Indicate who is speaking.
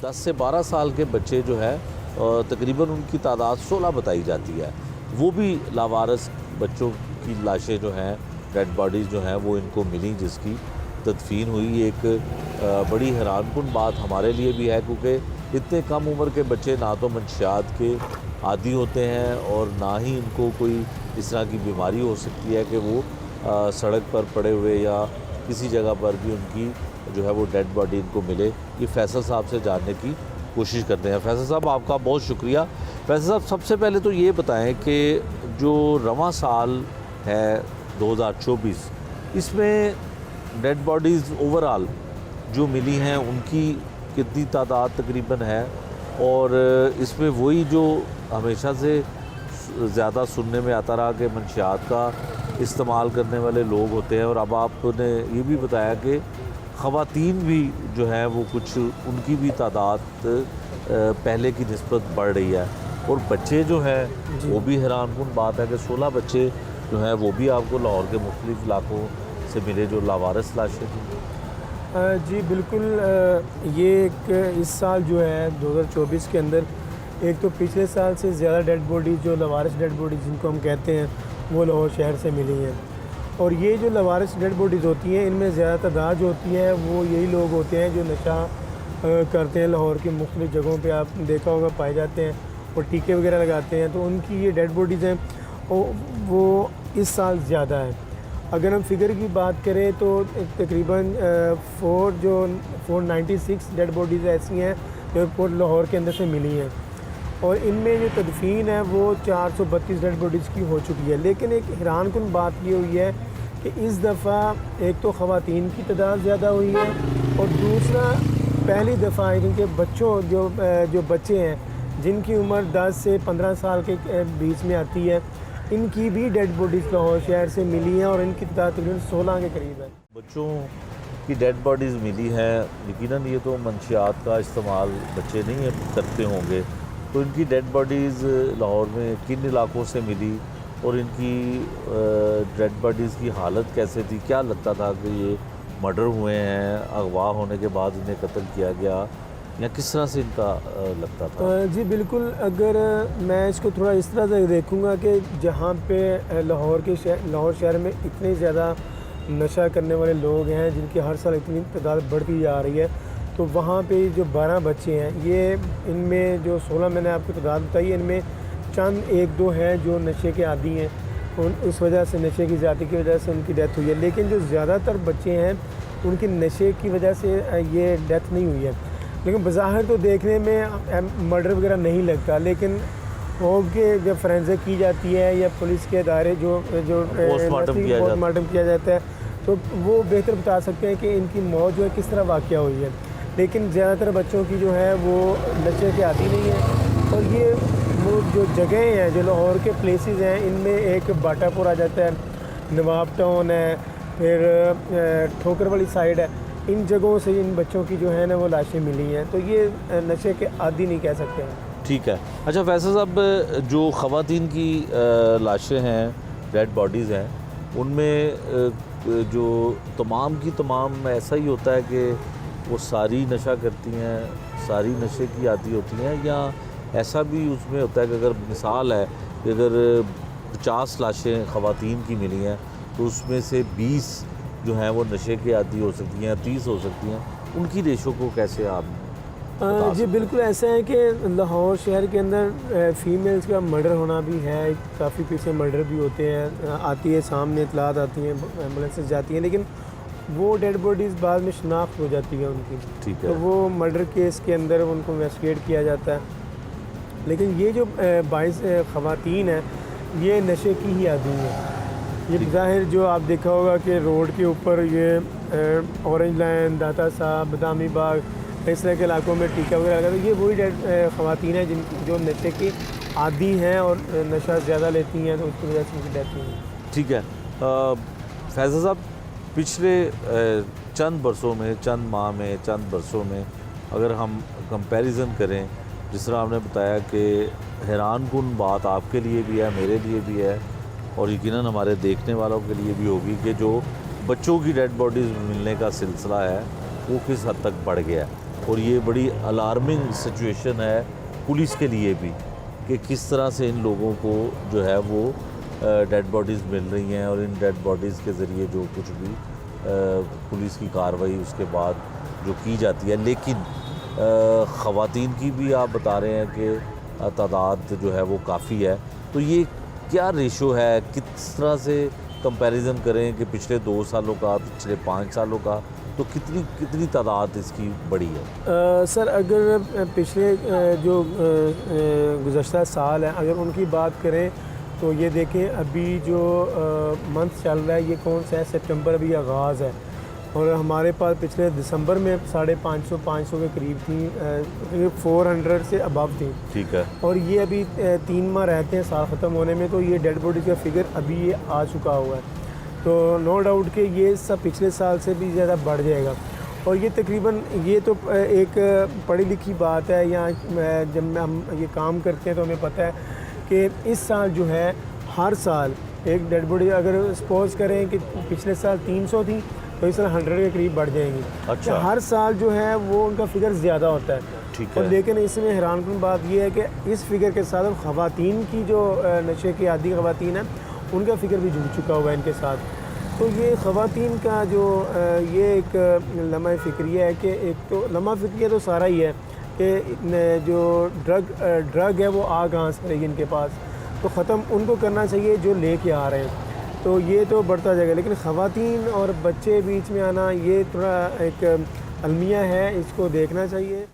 Speaker 1: 10 से 12 साल के बच्चे जो है तकरीबन उनकी तादाद 16 बताई जाती है। वो भी लावारिस बच्चों की लाशें जो हैं, डेड बॉडीज़ जो हैं वो इनको मिली, जिसकी तदफीन हुई। एक बड़ी हैरानकुन बात हमारे लिए भी है, क्योंकि इतने कम उम्र के बच्चे ना तो मंशियात के आदी होते हैं और ना ही इनको कोई इस तरह की बीमारी हो सकती है कि वो सड़क पर पड़े हुए या किसी जगह पर भी उनकी जो है वो डेड बॉडी इनको मिले। ये फैसल साहब से जानने की कोशिश करते हैं। फैसल साहब, आपका बहुत शुक्रिया। फैसल साहब, सबसे पहले तो ये बताएं कि जो रवां साल है 2024, इसमें डेड बॉडीज़ ओवरऑल जो मिली हैं उनकी कितनी तादाद तकरीबन है, और इसमें वही जो हमेशा से ज़्यादा सुनने में आता रहा कि मंशियात का इस्तेमाल करने वाले लोग होते हैं, और अब आपने ये भी बताया कि ख़वातीन भी जो है वो कुछ उनकी भी तादाद पहले की निस्बत बढ़ रही है, और बच्चे जो हैं वो भी हैरानकुन बात है कि 16 बच्चे जो हैं वो भी आपको लाहौर के मुख्तलिफ़ इलाकों से मिले जो लावारिस लाशें थी।
Speaker 2: जी बिल्कुल। ये एक इस साल जो है 2024 के अंदर एक तो पिछले साल से ज़्यादा डेड बॉडीज़, जो लवारिस डेड बॉडीज़ जिनको हम कहते हैं, वो लाहौर शहर से मिली हैं। और ये जो लवारिस डेड बॉडीज़ होती हैं, इनमें ज़्यादा तादाद जो होती है वो यही लोग होते हैं जो नशा करते हैं, लाहौर की मुख्तलिफ़ जगहों पे आप देखा होगा पाए जाते हैं, और टीके वगैरह लगाते हैं। तो उनकी ये डेड बॉडीज़ हैं वो इस साल ज़्यादा है। अगर हम फिगर की बात करें तो तकरीबन 496 डेड बॉडीज़ ऐसी हैं जो लाहौर के अंदर से मिली हैं, और इनमें जो तदफीन है वो 432 डेड बॉडीज़ की हो चुकी है। लेकिन एक हैरानकुन बात ये हुई है कि इस दफ़ा एक तो ख़वातीन की तादाद ज़्यादा हुई है, और दूसरा पहली दफ़ा इनके बच्चों जो बच्चे हैं जिनकी उम्र 10 से 15 साल के बीच में आती है, इनकी भी डेड बॉडीज़ लाहौर शहर से मिली हैं, और इनकी तादाद तकरीबन 16 के करीब है।
Speaker 1: बच्चों की डेड बॉडीज़ मिली हैं, यकीनन ये तो मंशियात का इस्तेमाल बच्चे नहीं करते होंगे, तो इनकी डेड बॉडीज़ लाहौर में किन इलाकों से मिली, और इनकी डेड बॉडीज़ की हालत कैसे थी? क्या लगता था कि ये मर्डर हुए हैं, अगवा होने के बाद इन्हें कत्ल किया गया, या किस तरह से इनका लगता था?
Speaker 2: जी बिल्कुल। अगर मैं इसको थोड़ा इस तरह से देखूँगा कि जहाँ पे लाहौर शहर में इतने ज़्यादा नशा करने वाले लोग हैं जिनकी हर साल इतनी तादाद बढ़ती जा रही है, तो वहाँ पे जो 12 बच्चे हैं, ये इनमें जो 16 मैंने आपको तादाद बताई, इनमें चंद 1-2 हैं जो नशे के आदी हैं, उस वजह से नशे की ज़्यादती की वजह से उनकी डेथ हुई है। लेकिन जो ज़्यादातर बच्चे हैं उनकी नशे की वजह से ये डेथ नहीं हुई है। लेकिन बज़ाहिर तो देखने में मर्डर वगैरह नहीं लगता, लेकिन के जब फोरेंसिक की जाती है या पुलिस के अदारे जो पोस्टमार्टम किया जाता है, तो वो बेहतर बता सकते हैं कि इनकी मौत जो है किस तरह वाक़या हुई है। लेकिन ज़्यादातर बच्चों की जो है वो नशे के आदी नहीं है। और ये वो जो जगहें हैं, जो लाहौर के प्लेसेस हैं, इनमें एक बाटापुर आ जाता है, नवाब टाउन है, फिर ठोकर वाली साइड है, इन जगहों से इन बच्चों की जो है ना वो लाशें मिली हैं। तो ये नशे के आदी नहीं कह सकते हैं।
Speaker 1: ठीक है। अच्छा फैसल साहब, जो ख़वातीन की लाशें हैं, डेड बॉडीज़ हैं, उनमें जो तमाम की तमाम ऐसा ही होता है कि वो सारी नशा करती हैं, सारी नशे की आदी होती हैं, या ऐसा भी उसमें होता है कि अगर मिसाल है कि अगर 50 लाशें ख़वातीन की मिली हैं तो उसमें से 20 जो हैं वो नशे के आदी हो सकती हैं, 30 हो सकती हैं, उनकी रेशो को कैसे आप
Speaker 2: जी बिल्कुल ऐसा है कि लाहौर शहर के अंदर फ़ीमेल्स का मर्डर होना भी है, काफ़ी पीछे मर्डर भी होते हैं, आती है सामने इतलात आती हैं, एम्बुलेंसेस जाती हैं, लेकिन वो डेड बॉडीज़ बाद में शनाख्त हो जाती है उनकी।
Speaker 1: ठीक है।
Speaker 2: तो वो मर्डर केस के अंदर उनको इन्वेस्टिगेट किया जाता है। लेकिन ये जो 22 ख़वातीन हैं, ये नशे की ही आदी हैं। ये ज़ाहिर जो आप देखा होगा कि रोड के ऊपर ये ऑरेंज लाइन, दाता साहब, बदामी बाग, इस तरह के इलाकों में टीका वगैरह लगा, तो ये वही ख़वातीन हैं जो नशे की आदी हैं और नशा ज़्यादा लेती हैं, तो उसकी वजह से उनकी डेथ हुई है।
Speaker 1: ठीक है। फैज़ल साहब, पिछले चंद बरसों में, चंद माह में, चंद बरसों में अगर हम कंपैरिजन करें, जिस तरह आपने बताया कि हैरानकुन बात आपके लिए भी है, मेरे लिए भी है, और यकीनन हमारे देखने वालों के लिए भी होगी कि जो बच्चों की डेड बॉडीज़ मिलने का सिलसिला है वो किस हद तक बढ़ गया है। और ये बड़ी अलार्मिंग सिचुएशन है पुलिस के लिए भी कि किस तरह से इन लोगों को जो है वो डेड बॉडीज़ मिल रही हैं और इन डेड बॉडीज़ के ज़रिए जो कुछ भी पुलिस की कार्रवाई उसके बाद जो की जाती है। लेकिन ख़वातीन की भी आप बता रहे हैं कि तादाद जो है वो काफ़ी है, तो ये क्या रेशो है, किस तरह से कंपैरिजन करें कि पिछले 2 सालों का, पिछले 5 सालों का, तो कितनी तादाद इसकी बढ़ी है?
Speaker 2: सर अगर पिछले जो गुज़श्ता साल है अगर उनकी बात करें तो ये देखें अभी जो मंथ चल रहा है ये कौन सा है, सितंबर अभी आगाज़ है और हमारे पास पिछले दिसंबर में 550 के करीब थी, 400 से अबव थी।
Speaker 1: ठीक है।
Speaker 2: और ये अभी 3 माह रहते हैं साल ख़त्म होने में, तो ये डेड बॉडी का फिगर अभी ये आ चुका हुआ है। तो नो डाउट कि ये सब पिछले साल से भी ज़्यादा बढ़ जाएगा। और ये तकरीबन ये तो एक पढ़ी लिखी बात है, या जब हम ये काम करते हैं तो हमें पता है कि इस साल जो है हर साल एक डेड बॉडी अगर सपोज़ करें कि पिछले साल 300 थी तो इस साल 100 के करीब बढ़ जाएंगी।
Speaker 1: अच्छा।
Speaker 2: तो हर साल जो है वो उनका फिगर ज़्यादा होता है।
Speaker 1: ठीक
Speaker 2: और
Speaker 1: है।
Speaker 2: लेकिन इसमें हैरानकुन बात यह है कि इस फिगर के साथ ख़वातीन की जो नशे की आदी ख़वातीन है उनका फिगर भी जुड़ चुका हुआ है इनके साथ। तो ये ख़वातीन का जो ये एक लम्हा फ़िक्रिया है कि एक तो लम्हा फ़िक्रिया तो सारा ही है कि जो ड्रग है वो आ कहाँ से रहेगी इनके पास, तो ख़त्म उनको करना चाहिए जो लेके आ रहे हैं। तो ये तो बढ़ता जाएगा, लेकिन ख़वातीन और बच्चे बीच में आना ये थोड़ा एक अलमिया है, इसको देखना चाहिए।